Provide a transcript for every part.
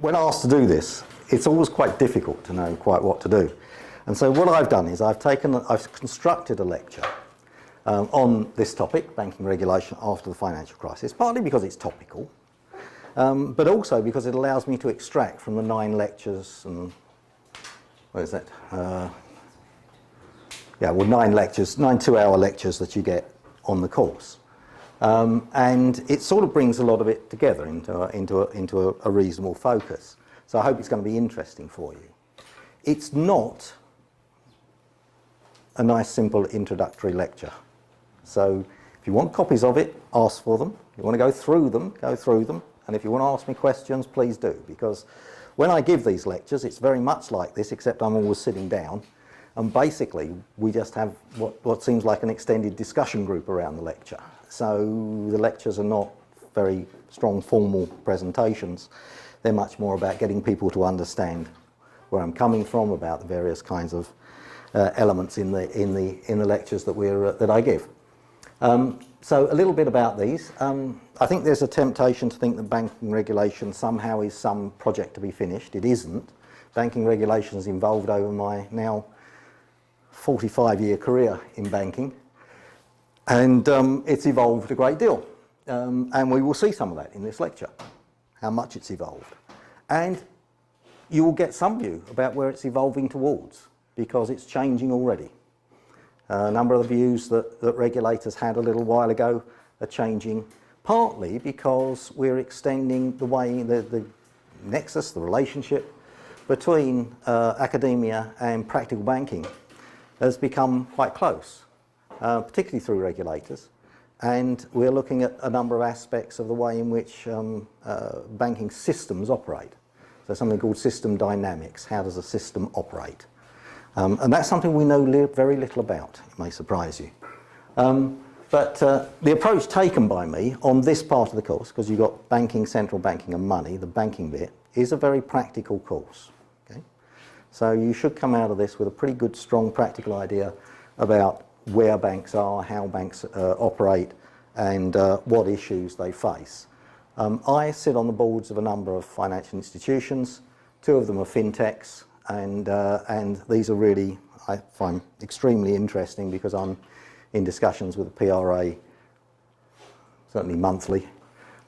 when asked to do this, it's always quite difficult to know quite what to do. And so what I've done is I've constructed a lecture on this topic, banking regulation after the financial crisis, partly because it's topical, but also because it allows me to extract from the 9 lectures and, what is that? 9 lectures, 9 2-hour lectures that you get on the course. And it sort of brings a lot of it together into a reasonable focus. So I hope it's going to be interesting for you. It's not a nice, simple introductory lecture. So if you want copies of it, ask for them. If you want to go through them, go through them. And if you want to ask me questions, please do. Because when I give these lectures, it's very much like this, except I'm always sitting down. And basically, we just have what seems like an extended discussion group around the lecture. So the lectures are not very strong formal presentations. They're much more about getting people to understand where I'm coming from, about the various kinds of elements in the lectures that I give. So a little bit about these. I think there's a temptation to think that banking regulation somehow is some project to be finished. It isn't. Banking regulation has evolved over my now 45-year career in banking, and it's evolved a great deal. And we will see some of that in this lecture, how much it's evolved. And you will get some view about where it's evolving towards, because it's changing already. A number of the views that regulators had a little while ago are changing, partly because we're extending the way, the nexus, the relationship between academia and practical banking has become quite close, particularly through regulators. And we're looking at a number of aspects of the way in which banking systems operate. So something called system dynamics. How does a system operate? And that's something we know very little about. It may surprise you. But the approach taken by me on this part of the course, because you've got banking, central banking and money, the banking bit, is a very practical course. Okay? So you should come out of this with a pretty good, strong, practical idea about where banks are, how banks operate, and what issues they face. I sit on the boards of a number of financial institutions. 2 of them are fintechs, and these are really, I find, extremely interesting because I'm in discussions with the PRA, certainly monthly,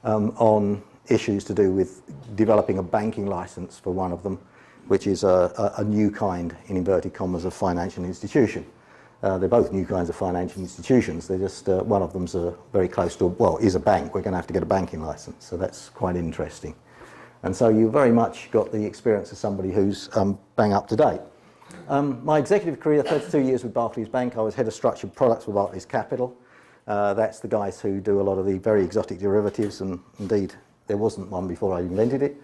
on issues to do with developing a banking license for one of them, which is a new kind, in inverted commas, of financial institution. They're both new kinds of financial institutions. They're just, one of them's very close to, well, is a bank. We're going to have to get a banking license, so that's quite interesting. And so you very much got the experience of somebody who's bang up to date. My executive career, 32 years with Barclays Bank. I was head of structured products for Barclays Capital. That's the guys who do a lot of the very exotic derivatives, and indeed there wasn't one before I invented it.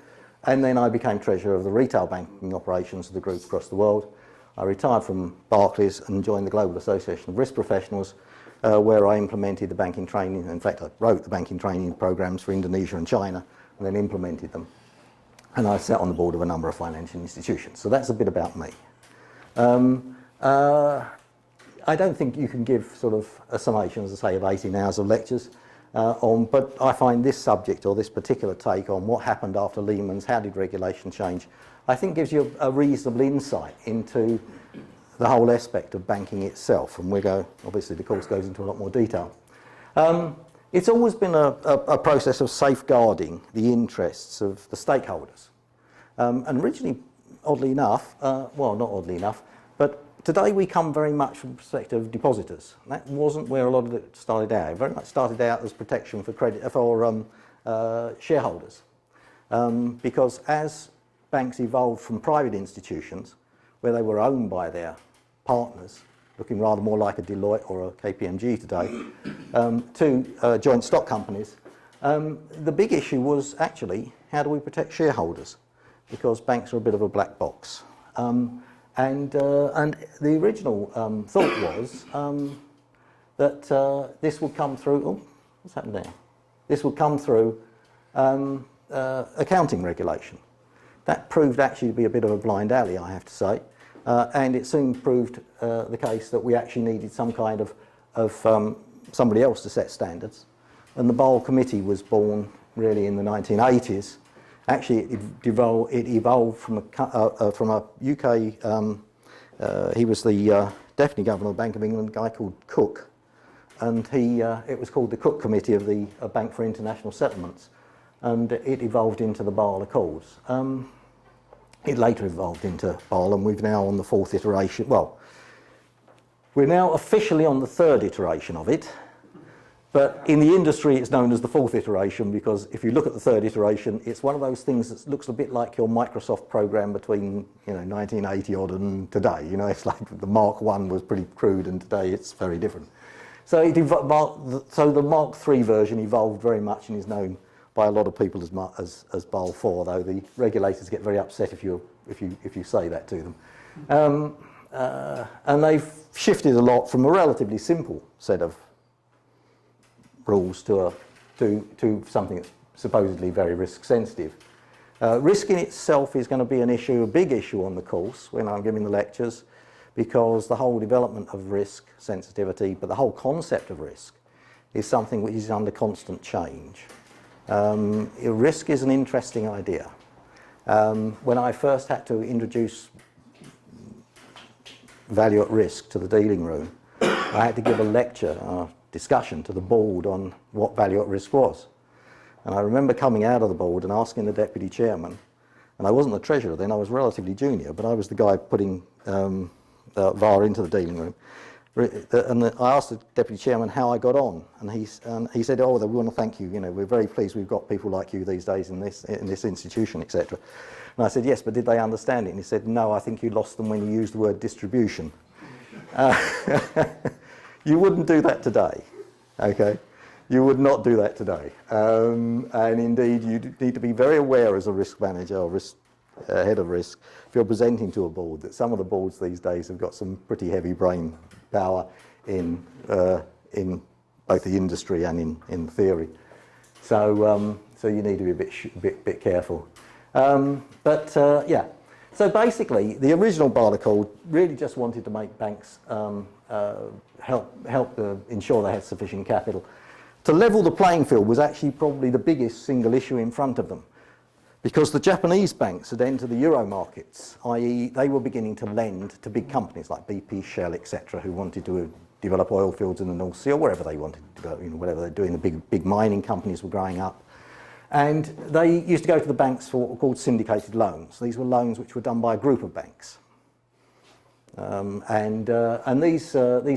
And then I became treasurer of the retail banking operations of the group across the world. I retired from Barclays and joined the Global Association of Risk Professionals, where I implemented the banking training. In fact, I wrote the banking training programs for Indonesia and China and then implemented them. And I sat on the board of a number of financial institutions. So that's a bit about me. I don't think you can give sort of a summation, as I say, of 18 hours of lectures but I find this subject, or this particular take on what happened after Lehman's, how did regulation change, I think gives you a reasonable insight into the whole aspect of banking itself. And obviously the course goes into a lot more detail. It's always been a process of safeguarding the interests of the stakeholders. And originally, oddly enough, well, not oddly enough, but today we come very much from the perspective of depositors. That wasn't where a lot of it started out. It very much started out as protection for shareholders. Because as banks evolved from private institutions, where they were owned by their partners, looking rather more like a Deloitte or a KPMG today, to joint stock companies, the big issue was actually, how do we protect shareholders? Because banks are a bit of a black box. And the original thought was that this would come through, oh, what's happened there? This would come through accounting regulation. That proved actually to be a bit of a blind alley, I have to say. And it soon proved the case that we actually needed some kind of somebody else to set standards. And the Basel Committee was born really in the 1980s Actually, it evolved from a UK, he was the Deputy Governor of the Bank of England, a guy called Cook, and it was called the Cook Committee of the Bank for International Settlements, and it evolved into the Basel Accords. It later evolved into Basel, and we've now on the 4th iteration. Well, we're now officially on the 3rd iteration of it, but in the industry it's known as the 4th iteration, because if you look at the 3rd iteration, it's one of those things that looks a bit like your Microsoft program between 1980 odd and today. It's like the Mark 1 was pretty crude and today it's very different. So the Mark 3 version evolved very much and is known by a lot of people as Basel 4, though the regulators get very upset if you say that to them. And they've shifted a lot from a relatively simple set of rules to something that's supposedly very risk sensitive. Risk in itself is going to be a big issue on the course when I'm giving the lectures, because the whole development of risk sensitivity, but the whole concept of risk, is something which is under constant change. Risk is an interesting idea. When I first had to introduce value at risk to the dealing room, I had to give a lecture, discussion to the board on what value at risk was. And I remember coming out of the board and asking the deputy chairman, and I wasn't the treasurer then, I was relatively junior, but I was the guy putting VAR into the dealing room. And I asked the deputy chairman how I got on, and he said, "Oh, we want to thank you. We're very pleased we've got people like you these days in this institution, etc." And I said, "Yes, but did they understand it?" And he said, "No, I think you lost them when you used the word distribution." You wouldn't do that today, okay? You would not do that today. And indeed, you need to be very aware as a risk manager or head of risk, if you're presenting to a board, that some of the boards these days have got some pretty heavy brain power in both the industry and in theory. So you need to be a bit careful. Yeah. So basically, the original Basel Accord really just wanted to make banks help ensure they had sufficient capital. To level the playing field was actually probably the biggest single issue in front of them, because the Japanese banks had entered the euro markets, i.e. they were beginning to lend to big companies like BP, Shell, etc., who wanted to develop oil fields in the North Sea or wherever they wanted to go, whatever they're doing. The big mining companies were growing up. And they used to go to the banks for what were called syndicated loans. These were loans which were done by a group of banks. And these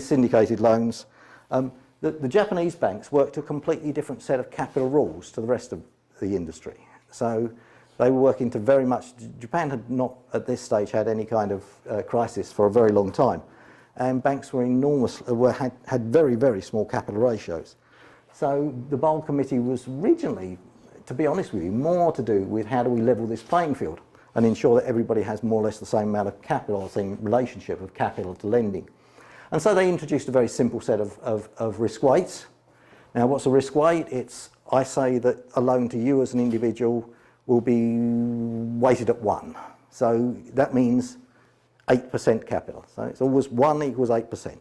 syndicated loans, the Japanese banks worked to a completely different set of capital rules to the rest of the industry. So they were working to very much, Japan had not at this stage had any kind of crisis for a very long time. And banks were had very, very small capital ratios. So the Basel Committee was originally, to be honest with you, more to do with how do we level this playing field and ensure that everybody has more or less the same amount of capital, the same relationship of capital to lending. And so they introduced a very simple set of risk weights. Now, what's a risk weight? I say that a loan to you as an individual will be weighted at 1. So that means 8% capital. So it's always 1 equals 8%.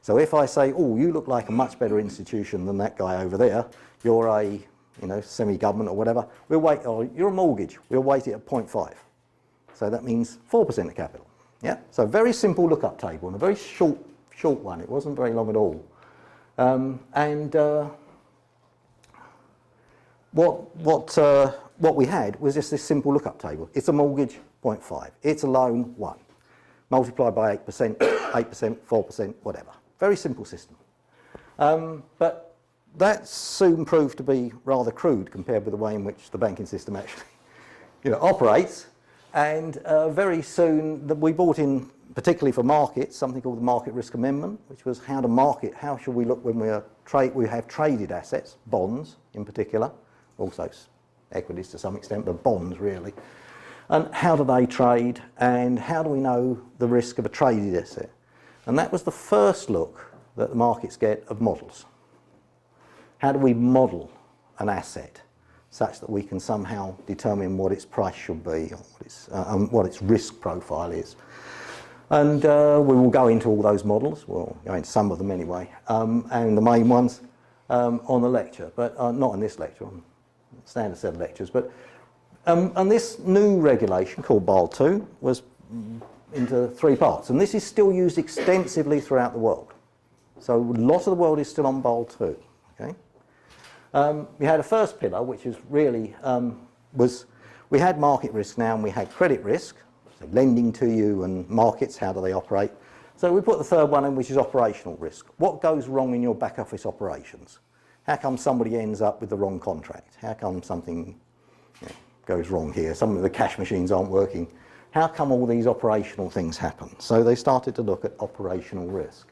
So if I say, oh, you look like a much better institution than that guy over there, you're a semi-government or whatever, or you're a mortgage, we'll weight it at 0.5. So that means 4% of capital. Yeah. So very simple lookup table and a very short one. It wasn't very long at all. What we had was just this simple lookup table. It's a mortgage, 0.5. It's a loan, 1. Multiplied by 8%, 8%, 4%, whatever. Very simple system. But that soon proved to be rather crude compared with the way in which the banking system actually operates. And very soon we brought in, particularly for markets, something called the Market Risk Amendment, which was how should we look when we have traded assets, bonds in particular, also equities to some extent, but bonds really. And how do they trade, and how do we know the risk of a traded asset? And that was the first look that the markets get of models. How do we model an asset such that we can somehow determine what its price should be, or what its risk profile is? And we will go into all those models. We'll go into some of them anyway, and the main ones on the lecture, but not on this lecture, on a standard set of lectures. But And this new regulation called Basel II was into 3 parts, and this is still used extensively throughout the world. So a lot of the world is still on Basel II. Okay? We had a first pillar, which is really we had market risk now, and we had credit risk, so lending to you and markets, how do they operate. So we put the third one in, which is operational risk. What goes wrong in your back office operations? How come somebody ends up with the wrong contract? How come something goes wrong here? Some of the cash machines aren't working. How come all these operational things happen? So they started to look at operational risk.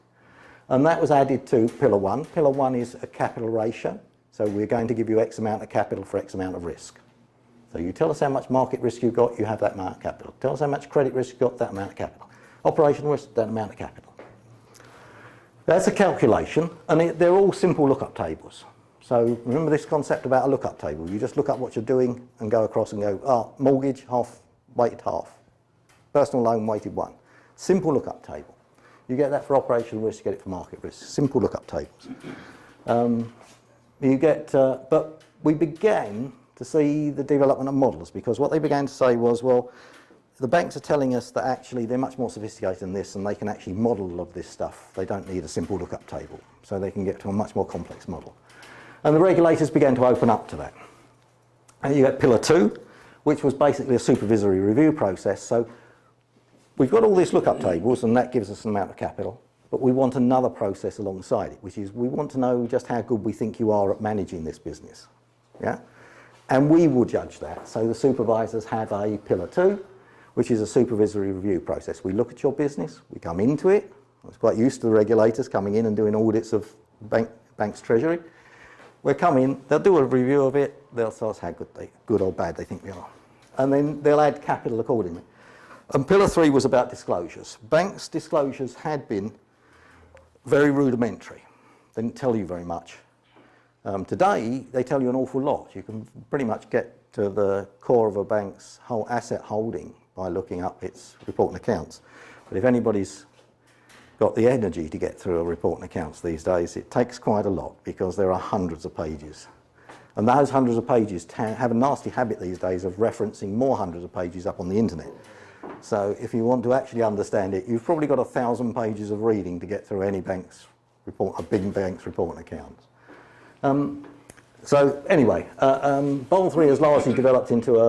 And that was added to Pillar 1. Pillar 1 is a capital ratio. So we're going to give you X amount of capital for X amount of risk. So you tell us how much market risk you've got, you have that amount of capital. Tell us how much credit risk you've got, that amount of capital. Operational risk, that amount of capital. That's a calculation, and they're all simple lookup tables. So remember this concept about a lookup table. You just look up what you're doing and go across and go, mortgage, half, weighted half. Personal loan, weighted 1. Simple lookup table. You get that for operational risk, you get it for market risk. Simple lookup tables. But we began to see the development of models, because what they began to say was, well, the banks are telling us that actually they're much more sophisticated than this, and they can actually model all of this stuff. They don't need a simple lookup table, so they can get to a much more complex model. And the regulators began to open up to that. And you get Pillar 2, which was basically a supervisory review process. So we've got all these lookup tables, and that gives us an amount of capital, but we want another process alongside it, which is we want to know just how good we think you are at managing this business. Yeah? And we will judge that. So the supervisors have a Pillar 2, which is a supervisory review process. We look at your business, we come into it. I was quite used to the regulators coming in and doing audits of bank's treasury. We'll come in, they'll do a review of it, they'll tell us how good or bad they think we are. And then they'll add capital accordingly. And Pillar 3 was about disclosures. Banks' disclosures had been very rudimentary. They didn't tell you very much. Today, they tell you an awful lot. You can pretty much get to the core of a bank's whole asset holding by looking up its report and accounts. But if anybody's got the energy to get through a report and accounts these days, it takes quite a lot, because there are hundreds of pages. And those hundreds of pages have a nasty habit these days of referencing more hundreds of pages up on the internet. So if you want to actually understand it, you've probably got 1,000 pages of reading to get through any bank's report, a big bank's report and accounts. So anyway, Basel III has largely developed into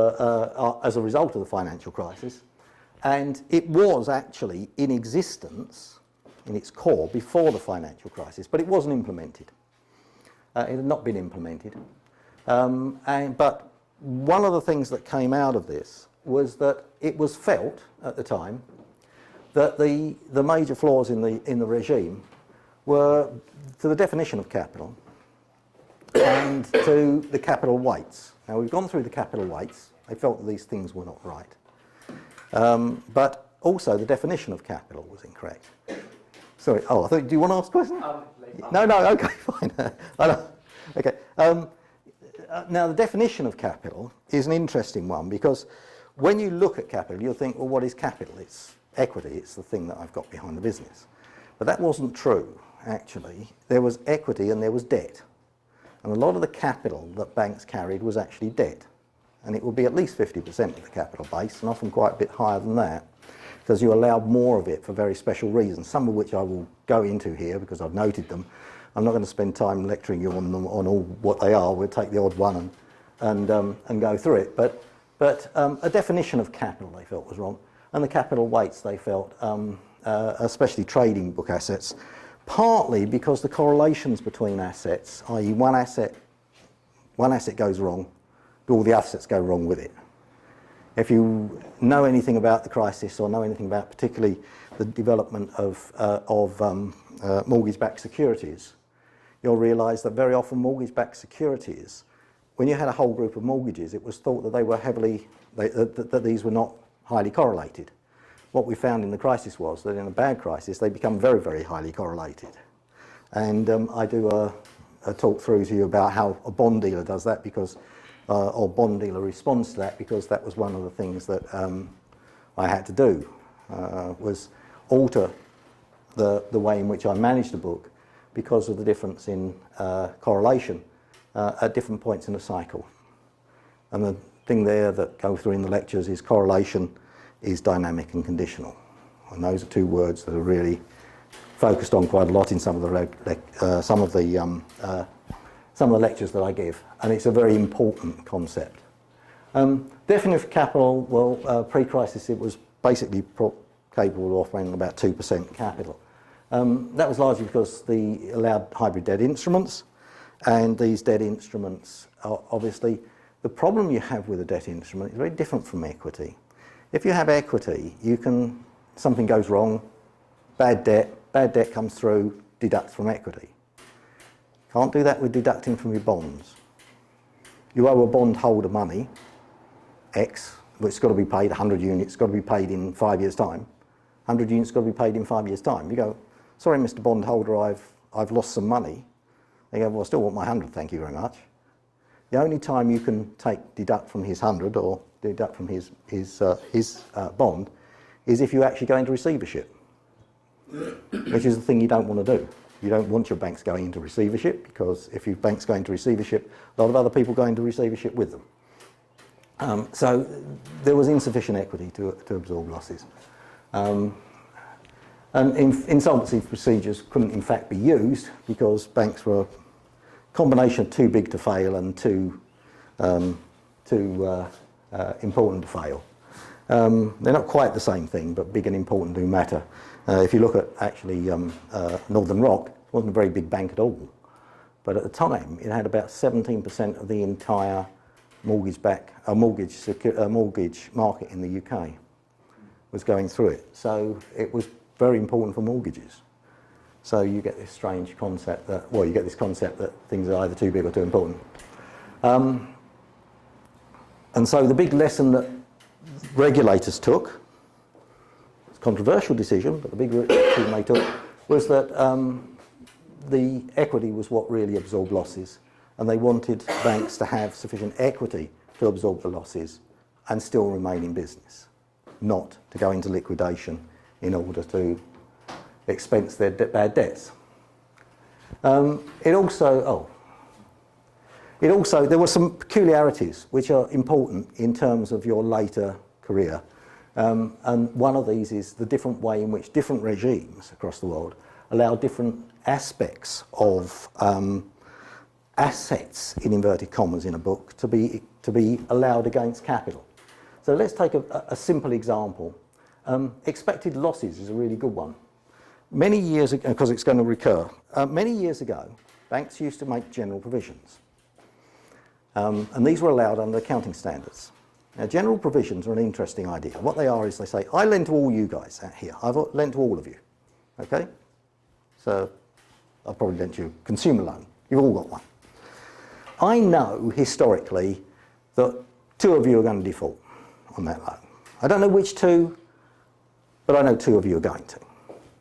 as a result of the financial crisis, and it was actually in existence in its core before the financial crisis, but it wasn't implemented. It had not been implemented. But one of the things that came out of this was that it was felt at the time that the major flaws in the regime were to the definition of capital and to the capital weights. Now, we've gone through the capital weights. They felt that these things were not right. But also the definition of capital was incorrect. Sorry, I thought, do you want to ask a question? No, okay, fine. Okay. Now, the definition of capital is an interesting one, because when you look at capital, you'll think, well, what is capital? It's equity. It's the thing that I've got behind the business. But that wasn't true, actually. There was equity and there was debt. And a lot of the capital that banks carried was actually debt. And it would be at least 50% of the capital base, and often quite a bit higher than that, because you allowed more of it for very special reasons, some of which I will go into here because I've noted them. I'm not going to spend time lecturing you on them, on all what they are. We'll take the odd one and go through it. But a definition of capital they felt was wrong, and the capital weights they felt, especially trading book assets, partly because the correlations between assets, i.e. one asset goes wrong, all the assets go wrong with it. If you know anything about the crisis, or know anything about particularly the development of mortgage-backed securities, you'll realise that very often mortgage-backed securities, when you had a whole group of mortgages, it was thought that they were that these were not highly correlated. What we found in the crisis was that in a bad crisis, they become very, very highly correlated. And I do a talk through to you about how a bond dealer does that, because or bond dealer responds to that, because that was one of the things that I had to do, was alter the way in which I managed the book because of the difference in correlation at different points in the cycle. And thing there that go through in the lectures is correlation is dynamic and conditional. And those are two words that are really focused on quite a lot in some of the lectures that I give, and it's a very important concept. Definition of capital, well, pre-crisis it was basically capable of offering about 2% capital. That was largely because they allowed hybrid debt instruments, and these debt instruments are obviously, the problem you have with a debt instrument is very different from equity. If you have equity, something goes wrong, bad debt comes through, deducts from equity. Can't do that with deducting from your bonds. You owe a bondholder money, X, which has got to be paid, 100 units, got to be paid in 5 years' time. 100 units got to be paid in 5 years' time. You go, sorry, Mr. Bondholder, I've lost some money. They go, well, I still want my 100, thank you very much. The only time you can deduct from his 100 or deduct from his bond is if you actually go into receivership, which is the thing you don't want to do. You don't want your banks going into receivership, because if your banks go into receivership, a lot of other people go into receivership with them. So there was insufficient equity to absorb losses. And insolvency procedures couldn't in fact be used because banks were a combination of too big to fail and too important to fail. They're not quite the same thing, but big and important do matter. If you look at actually Northern Rock, it wasn't a very big bank at all, but at the time it had about 17% of the entire mortgage market in the UK was going through it. So it was very important for mortgages. So you get this strange concept that, well, you get this concept that things are either too big or too important. And so the big lesson that regulators took, it's a controversial decision, but the big decision they took was that the equity was what really absorbed losses, and they wanted banks to have sufficient equity to absorb the losses and still remain in business, not to go into liquidation in order to expense their bad debts. There were some peculiarities which are important in terms of your later career. And one of these is the different way in which different regimes across the world allow different aspects of assets, in inverted commas, in a book to be allowed against capital. So let's take a simple example. Expected losses is a really good one. Many years ago, because it's going to recur, many years ago, banks used to make general provisions. And these were allowed under accounting standards. Now, general provisions are an interesting idea. What they are is they say, I lend to all you guys out here. I've lent to all of you. Okay? So I've probably lent you a consumer loan. You've all got one. I know historically that 2 of you are going to default on that loan. I don't know which 2, but I know 2 of you are going to.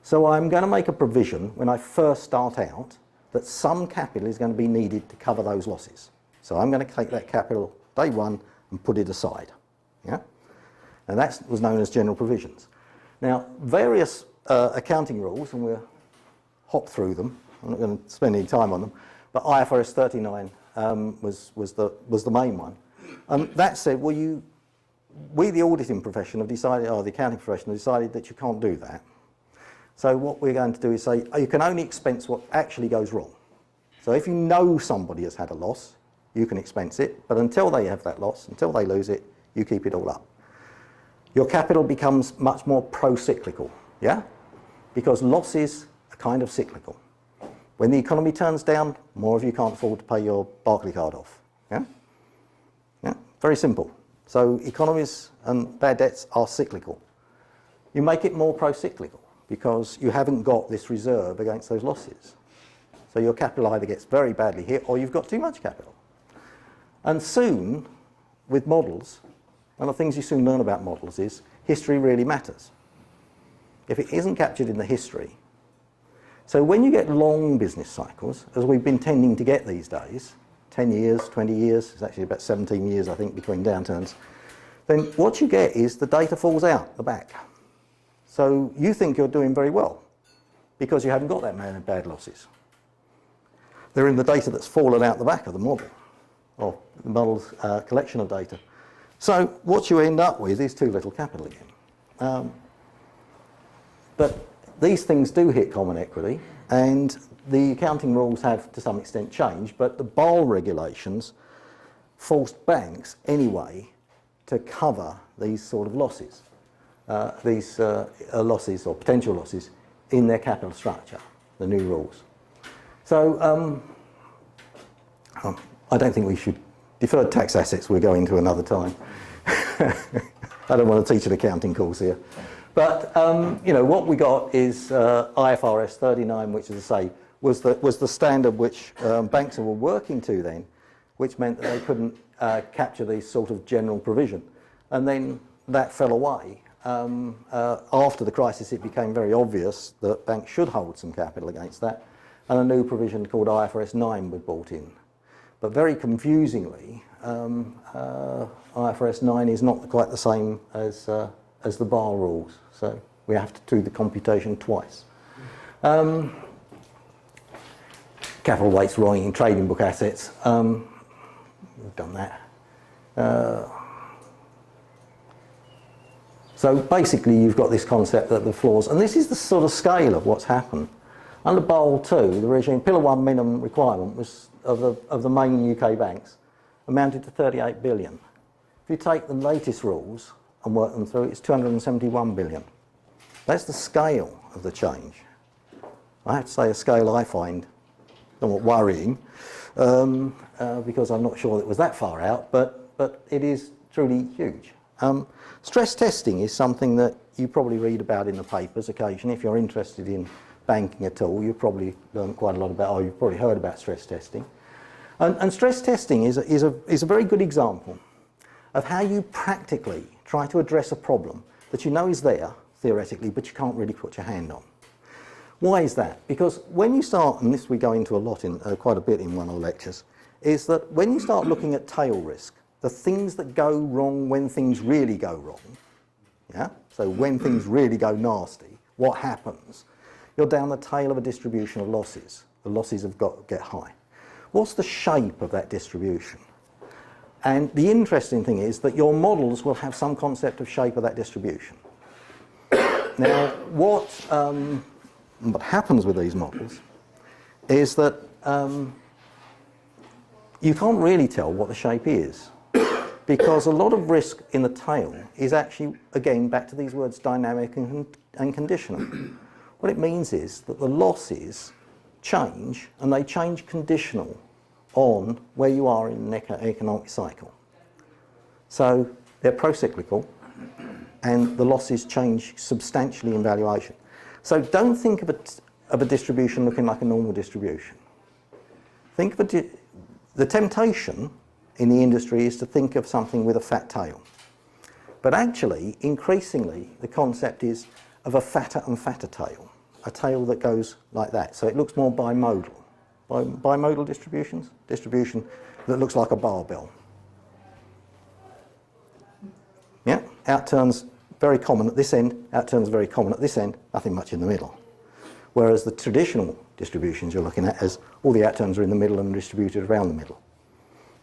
So I'm going to make a provision when I first start out that some capital is going to be needed to cover those losses. So I'm going to take that capital day one and put it aside. Yeah? And that was known as general provisions. Now, various accounting rules, and we'll hop through them. I'm not going to spend any time on them, but IFRS 39 was the main one. That said, we, the auditing profession, have decided, or the accounting profession, have decided that you can't do that. So what we're going to do is say, you can only expense what actually goes wrong. So if you know somebody has had a loss, you can expense it, but until they have that loss, until they lose it, you keep it all up. Your capital becomes much more pro-cyclical, yeah? Because losses are kind of cyclical. When the economy turns down, more of you can't afford to pay your Barclays card off, yeah? Yeah, very simple. So economies and bad debts are cyclical. You make it more pro-cyclical because you haven't got this reserve against those losses. So your capital either gets very badly hit or you've got too much capital. And soon, with models, one of the things you soon learn about models is history really matters. If it isn't captured in the history, so when you get long business cycles, as we've been tending to get these days, 10 years, 20 years, it's actually about 17 years, I think, between downturns, then what you get is the data falls out the back. So you think you're doing very well because you haven't got that many bad losses. They're in the data that's fallen out the back of the model, or the model's collection of data. So what you end up with is too little capital again. But these things do hit common equity, and the accounting rules have to some extent changed, but the Basel regulations forced banks anyway to cover these sort of losses, losses or potential losses in their capital structure, the new rules. So I don't think we should, deferred tax assets we'll go into another time. I don't want to teach an accounting course here. But you know, what we got is IFRS 39, which, as I say, was the standard which banks were working to then, which meant that they couldn't capture these sort of general provision. And then that fell away. After the crisis, it became very obvious that banks should hold some capital against that, and a new provision called IFRS 9 was brought in. But very confusingly, IFRS 9 is not quite the same as the Basel rules, so we have to do the computation twice. Capital weights wrong in trading book assets. We've done that. So basically you've got this concept that the floors, and this is the sort of scale of what's happened. Under Basel II, the regime, Pillar 1 minimum requirement was of the main UK banks amounted to 38 billion. If you take the latest rules and work them through, it's 271 billion. That's the scale of the change. I have to say a scale I find somewhat worrying, because I'm not sure it was that far out, but it is truly huge. Stress testing is something that you probably read about in the papers occasionally. If you're interested in banking at all, you've probably learned quite a lot about, or you've probably heard about stress testing. And stress testing is a very good example of how you practically try to address a problem that you know is there, theoretically, but you can't really put your hand on. Why is that? Because when you start, and this we go into a lot in quite a bit in one of the lectures, is that when you start looking at tail risk, the things that go wrong when things really go wrong, yeah? So when things really go nasty, what happens? You're down the tail of a distribution of losses. The losses have got to get high. What's the shape of that distribution? And the interesting thing is that your models will have some concept of shape of that distribution. Now, what happens with these models is that you can't really tell what the shape is, because a lot of risk in the tail is actually, again, back to these words, dynamic and conditional. What it means is that the losses change, and they change conditional on where you are in an economic cycle. So they're pro-cyclical, and the losses change substantially in valuation. So don't think of a distribution looking like a normal distribution. Think of the temptation in the industry is to think of something with a fat tail. But actually, increasingly, the concept is of a fatter and fatter tail, a tail that goes like that. So it looks more bimodal. Bimodal distribution that looks like a barbell. Yeah, outturns very common at this end, outturns very common at this end, nothing much in the middle. Whereas the traditional distributions you're looking at as all the outturns are in the middle and distributed around the middle.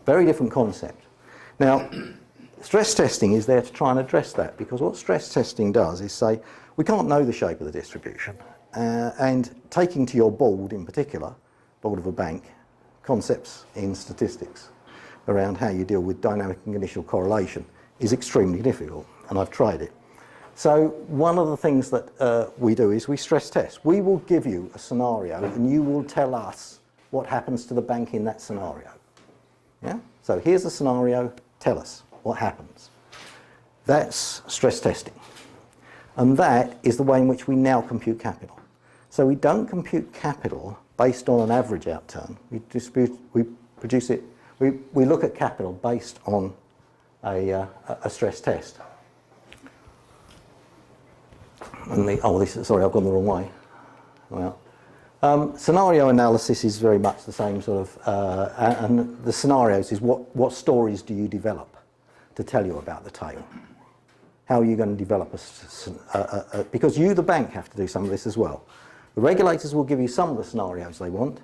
Very different concept. Now, stress testing is there to try and address that, because what stress testing does is say, we can't know the shape of the distribution, and taking to your board in particular, board of a bank, concepts in statistics around how you deal with dynamic and conditional correlation is extremely difficult, and I've tried it. So one of the things that we do is we stress test. We will give you a scenario and you will tell us what happens to the bank in that scenario. Yeah? So here's the scenario, tell us what happens. That's stress testing. And that is the way in which we now compute capital. So we don't compute capital based on an average outturn. We look at capital based on a stress test. And sorry, I've gone the wrong way. Well, scenario analysis is very much the same sort of, and the scenarios is what stories do you develop to tell you about the tail? How are you going to develop because you, the bank, have to do some of this as well. The regulators will give you some of the scenarios they want,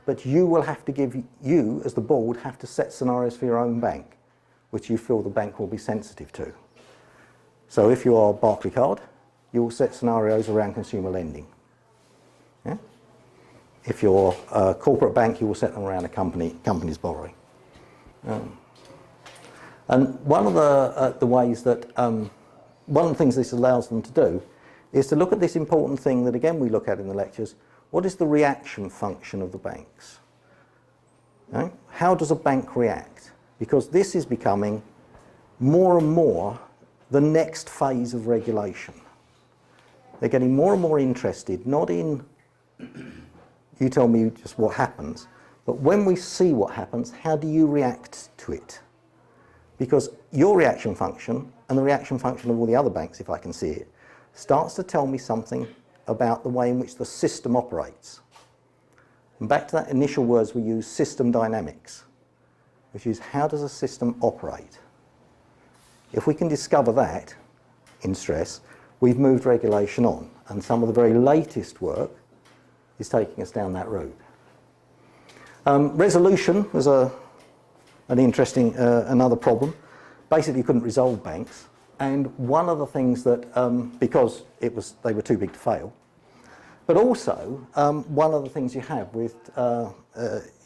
but you will have to you, as the board, have to set scenarios for your own bank. which you feel the bank will be sensitive to. So if you are Barclays Card, you will set scenarios around consumer lending. Yeah? If you're a corporate bank, you will set them around a company's borrowing. And one of the ways that, one of the things this allows them to do is to look at this important thing that again we look at in the lectures. What is the reaction function of the banks? Okay? How does a bank react? Because this is becoming more and more the next phase of regulation. They're getting more and more interested, not in you tell me just what happens, but when we see what happens, how do you react to it? Because your reaction function and the reaction function of all the other banks, if I can see it, starts to tell me something about the way in which the system operates. And back to that initial words we use, system dynamics, which is how does a system operate? If we can discover that in stress, we've moved regulation on, and some of the very latest work is taking us down that route. Resolution was an interesting, another problem. Basically, you couldn't resolve banks, and one of the things that, because they were too big to fail, but also one of the things you have with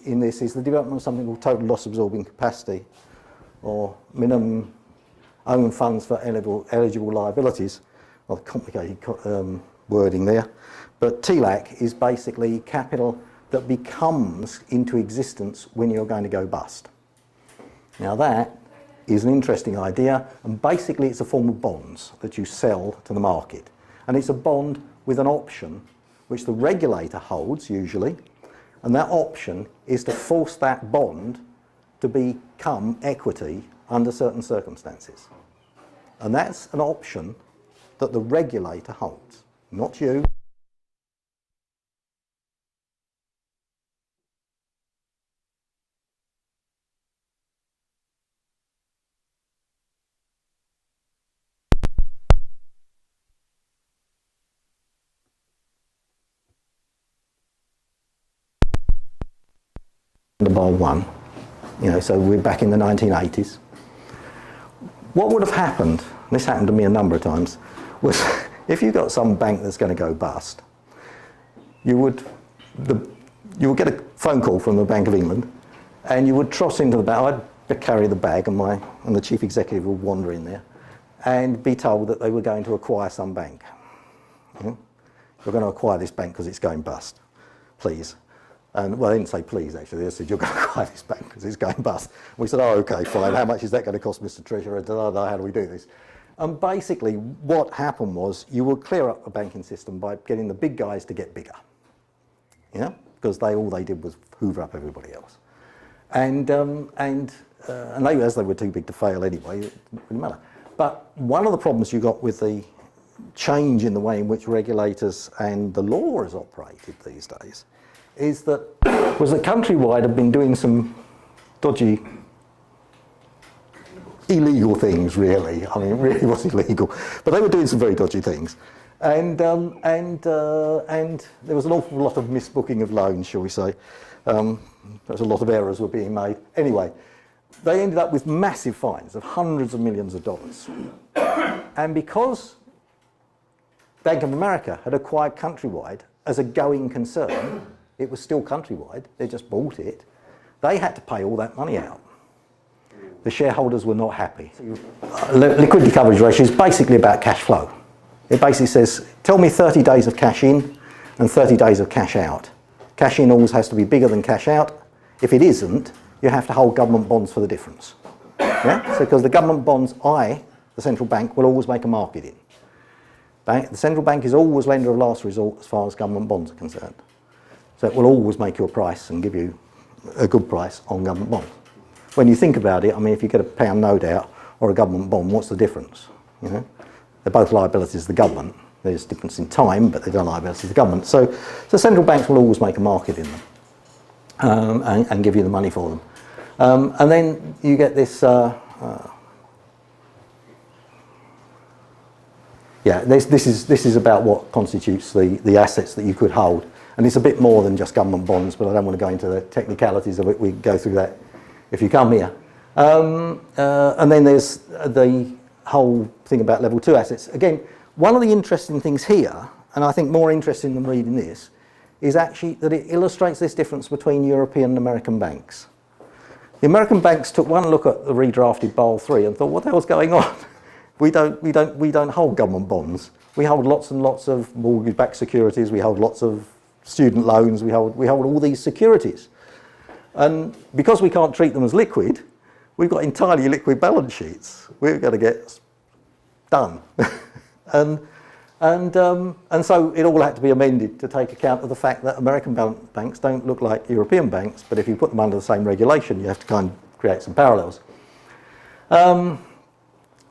in this is the development of something called total loss absorbing capacity, or minimum own funds for eligible liabilities. Well, complicated wording there, but TLAC is basically capital that becomes into existence when you're going to go bust. Now that is an interesting idea, and basically it's a form of bonds that you sell to the market, and it's a bond with an option which the regulator holds usually, and that option is to force that bond to become equity under certain circumstances. And that's an option that the regulator holds, not you. Basel 1, so we're back in the 1980s. What would have happened, this happened to me a number of times, was if you got some bank that's going to go bust, you would get a phone call from the Bank of England, and you would trot into the bank. I'd carry the bag, and the chief executive would wander in there, and be told that they were going to acquire some bank. You're going to acquire this bank because it's going bust, please. And well, they didn't say please, actually. They said, you're going to acquire this bank because it's going bust. And we said, oh, OK, fine. How much is that going to cost, Mr. Treasurer? How do we do this? And basically, what happened was you would clear up the banking system by getting the big guys to get bigger. Because all they did was hoover up everybody else. And they, as they were too big to fail anyway, it didn't matter. But one of the problems you got with the change in the way in which regulators and the law has operated these days is that Countrywide had been doing some dodgy, illegal things, really. I mean, it really was illegal, but they were doing some very dodgy things, and there was an awful lot of misbooking of loans, shall we say. There was a lot of errors were being made. Anyway, they ended up with massive fines of hundreds of millions of dollars, and because Bank of America had acquired Countrywide as a going concern. It was still Countrywide, they just bought it. They had to pay all that money out. The shareholders were not happy. Liquidity coverage ratio is basically about cash flow. It basically says, tell me 30 days of cash in and 30 days of cash out. Cash in always has to be bigger than cash out. If it isn't, you have to hold government bonds for the difference. So because the government bonds, the central bank, will always make a market in. The central bank is always lender of last resort as far as government bonds are concerned. So it will always make you a price and give you a good price on government bonds. When you think about it, I mean, if you get a pound note out or a government bond, what's the difference? They're both liabilities of the government. There's a difference in time, but they're not liabilities of the government. So central banks will always make a market in them and give you the money for them. And then you get this, this is about what constitutes the assets that you could hold. And it's a bit more than just government bonds, but I don't want to go into the technicalities of it. We can go through that if you come here. And then there's the whole thing about level 2 assets. Again, one of the interesting things here, and I think more interesting than reading this, is actually that it illustrates this difference between European and American banks. The American banks took one look at the redrafted Basel III and thought, what the hell's going on? We don't hold government bonds. We hold lots and lots of mortgage-backed securities. We hold lots of student loans. We hold all these securities. And because we can't treat them as liquid, we've got entirely liquid balance sheets. We're going to get done. and so it all had to be amended to take account of the fact that American banks don't look like European banks, but if you put them under the same regulation, you have to kind of create some parallels.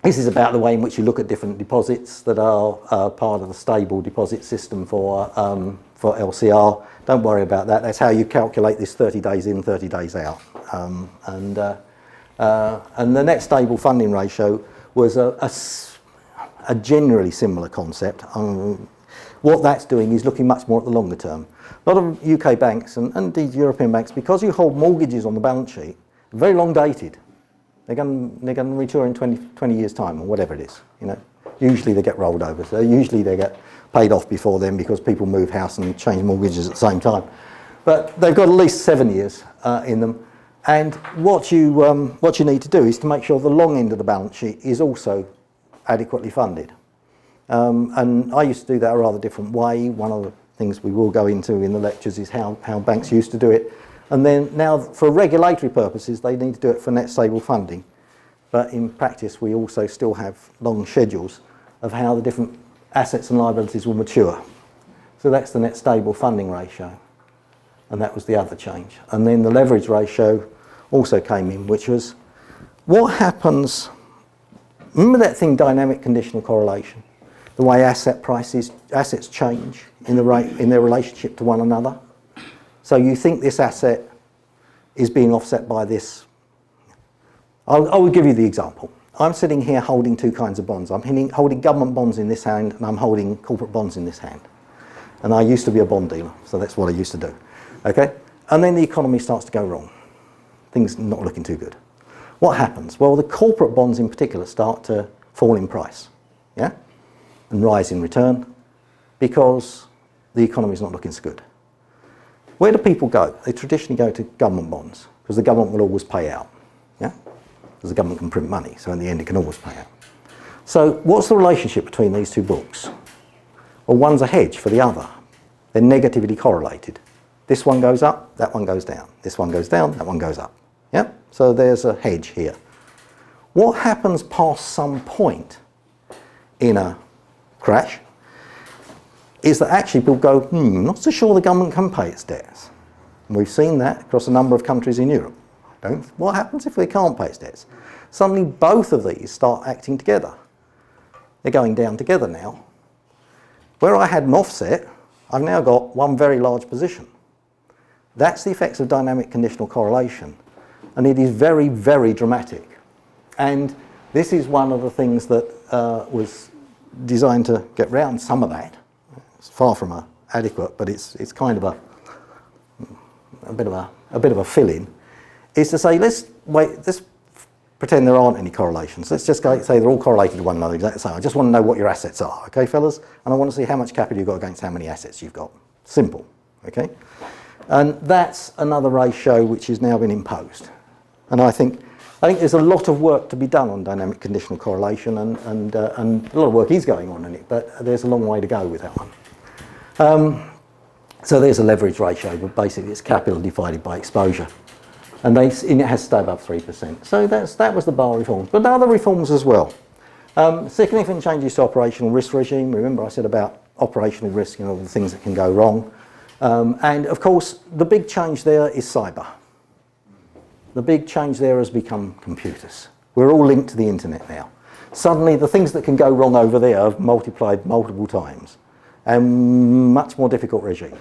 This is about the way in which you look at different deposits that are part of the stable deposit system for LCR. Don't worry about that. That's how you calculate this 30 days in, 30 days out. And the net stable funding ratio was a generally similar concept. What that's doing is looking much more at the longer term. A lot of UK banks and indeed European banks, because you hold mortgages on the balance sheet, very long dated. They're going to mature in 20 years' time or whatever it is. You know, usually they get rolled over. So usually they get paid off before then because people move house and change mortgages at the same time. But they've got at least 7 years in them. And what you need to do is to make sure the long end of the balance sheet is also adequately funded. And I used to do that a rather different way. One of the things we will go into in the lectures is how banks used to do it. And then now, for regulatory purposes, they need to do it for net stable funding. But in practice, we also still have long schedules of how the different assets and liabilities will mature. So that's the net stable funding ratio. And that was the other change. And then the leverage ratio also came in, which was what happens. Remember that thing, dynamic conditional correlation? The way assets change in their relationship to one another. So you think this asset is being offset by this. I will give you the example. I'm sitting here holding two kinds of bonds. I'm holding government bonds in this hand and I'm holding corporate bonds in this hand. And I used to be a bond dealer, so that's what I used to do. Okay? And then the economy starts to go wrong. Things not looking too good. What happens? Well, the corporate bonds in particular start to fall in price, yeah? And rise in return because the economy is not looking so good. Where do people go? They traditionally go to government bonds because the government will always pay out, yeah? Because the government can print money, so in the end it can always pay out. So what's the relationship between these two books? Well, one's a hedge for the other. They're negatively correlated. This one goes up, that one goes down. This one goes down, that one goes up. Yeah? So there's a hedge here. What happens past some point in a crash is that actually people go, not so sure the government can pay its debts. And we've seen that across a number of countries in Europe. What happens if they can't pay its debts? Suddenly both of these start acting together. They're going down together now. Where I had an offset, I've now got one very large position. That's the effects of dynamic conditional correlation. And it is very, very dramatic. And this is one of the things that was designed to get round some of that. It's far from adequate, but it's kind of a bit of a fill-in. Is to say, let's pretend there aren't any correlations. Let's just say they're all correlated to one another exactly the same. I just want to know what your assets are, okay, fellas? And I want to see how much capital you've got against how many assets you've got. Simple, okay? And that's another ratio which has now been imposed. And I think there's a lot of work to be done on dynamic conditional correlation, and a lot of work is going on in it, but there's a long way to go with that one. So there's a leverage ratio, but basically it's capital divided by exposure. And it has to stay above 3%. So that was the Basel reforms, but other reforms as well. Significant changes to operational risk regime. Remember I said about operational risk and all the things that can go wrong. And of course, the big change there is cyber. The big change there has become computers. We're all linked to the internet now. Suddenly, the things that can go wrong over there have multiplied multiple times. And much more difficult regime.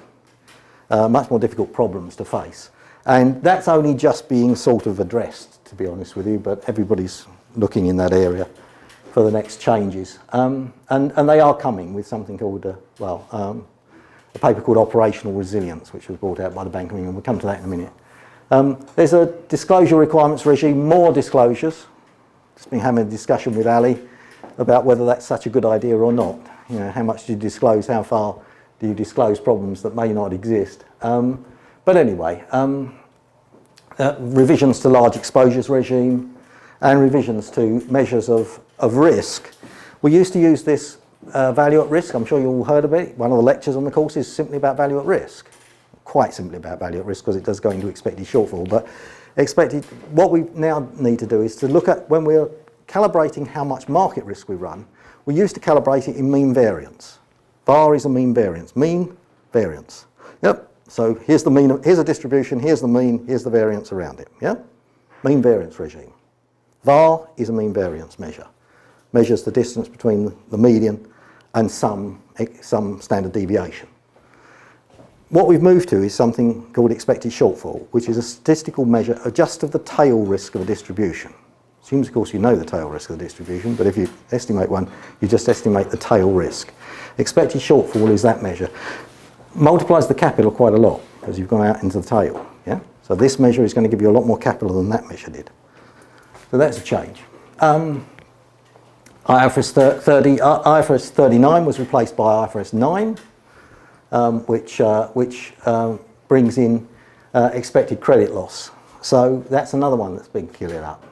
Much more difficult problems to face. And that's only just being sort of addressed, to be honest with you, but everybody's looking in that area for the next changes. And they are coming with something called, a paper called Operational Resilience, which was brought out by the Bank of England. We'll come to that in a minute. There's a disclosure requirements regime, more disclosures. Just been having a discussion with Ali about whether that's such a good idea or not. You know, how much do you disclose, how far do you disclose problems that may not exist? But anyway, revisions to large exposures regime and revisions to measures of risk. We used to use this value at risk. I'm sure you all heard of it. One of the lectures on the course is simply about value at risk. Quite simply about value at risk because it does go into expected shortfall. But what we now need to do is to look at when we're calibrating how much market risk we run. We used to calibrate it in mean variance. VAR is a mean variance. Mean variance. Yep. So here's the mean. Here's a distribution. Here's the mean. Here's the variance around it. Yeah. Mean variance regime. VAR is a mean variance measure. Measures the distance between the median and some standard deviation. What we've moved to is something called expected shortfall, which is a statistical measure of just of the tail risk of a distribution. Assumes, of course, you know the tail risk of the distribution, but if you estimate one, you just estimate the tail risk. Expected shortfall is that measure. Multiplies the capital quite a lot, because you've gone out into the tail. Yeah? So this measure is going to give you a lot more capital than that measure did. So that's a change. IFRS 39 was replaced by IFRS 9. Which brings in expected credit loss. So that's another one that's been cleared up.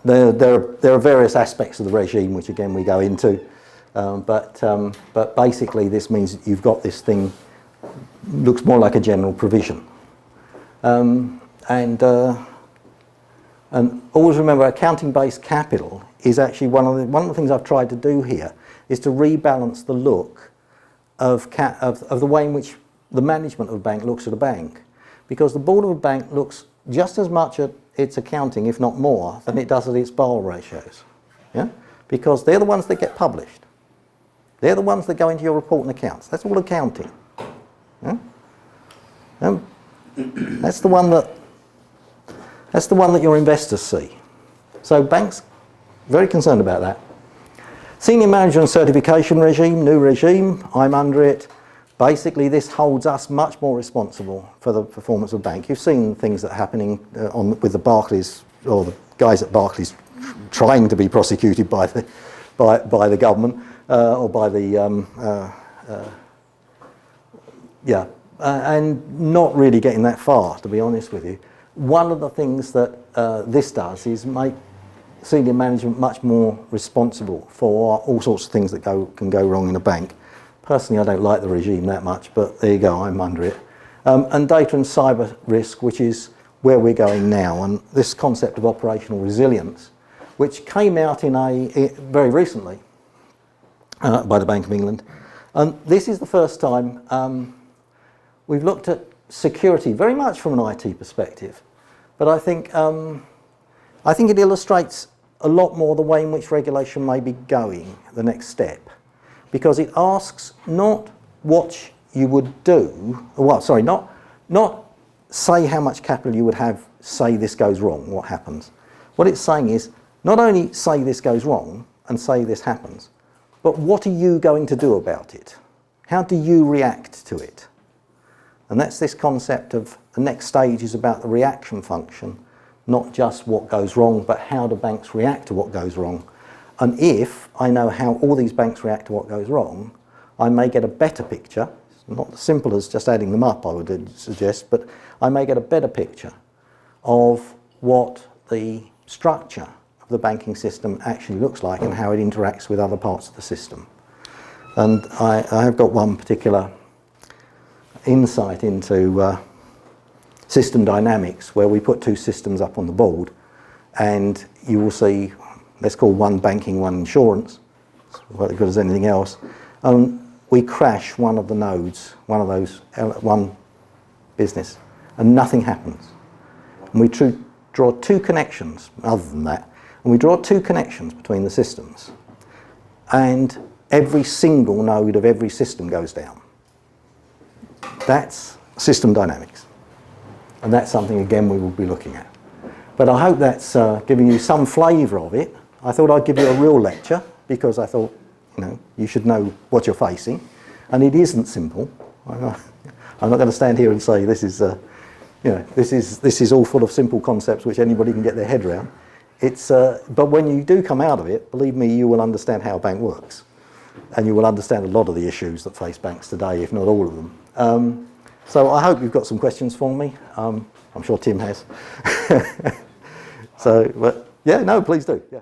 There are various aspects of the regime which again we go into, but basically this means that you've got this thing looks more like a general provision. And always remember, accounting-based capital is actually one of the things I've tried to do here is to rebalance the look of the way in which the management of a bank looks at a bank. Because the board of a bank looks just as much at its accounting, if not more, than it does at its Basel ratios. Yeah? Because they're the ones that get published. They're the ones that go into your report and accounts. That's all accounting. Yeah? That's the one that your investors see. So banks, very concerned about that. Senior management certification regime, new regime, I'm under it. Basically this holds us much more responsible for the performance of the bank. You've seen things that are happening with the Barclays, or the guys at Barclays trying to be prosecuted by the government, or by the, and not really getting that far, to be honest with you. One of the things that this does is make senior management much more responsible for all sorts of things that can go wrong in a bank. Personally, I don't like the regime that much, but there you go, I'm under it. And data and cyber risk, which is where we're going now, and this concept of operational resilience, which came out very recently by the Bank of England. And this is the first time we've looked at security very much from an IT perspective, but I think it illustrates a lot more the way in which regulation may be going, the next step, because it asks not what you would do, not say how much capital you would have, say this goes wrong, what happens. What it's saying is not only say this goes wrong and say this happens, but what are you going to do about it? How do you react to it? And that's this concept of the next stage is about the reaction function, not just what goes wrong, but how do banks react to what goes wrong. And if I know how all these banks react to what goes wrong, I may get a better picture. It's not as simple as just adding them up, I would suggest, but I may get a better picture of what the structure of the banking system actually looks like and how it interacts with other parts of the system. And I have got one particular insight into system dynamics where we put two systems up on the board, and you will see, let's call one banking, one insurance, it's as good as anything else. We crash one of the nodes, one business, and nothing happens. And we draw two connections, other than that, and we draw two connections between the systems, and every single node of every system goes down. That's system dynamics. And that's something, again, we will be looking at. But I hope that's giving you some flavour of it. I thought I'd give you a real lecture, because I thought, you should know what you're facing. And it isn't simple. I'm not going to stand here and say this is, this is all full of simple concepts which anybody can get their head around. But when you do come out of it, believe me, you will understand how a bank works. And you will understand a lot of the issues that face banks today, if not all of them. So I hope you've got some questions for me. I'm sure Tim has. So, but yeah, no, please do. Yeah.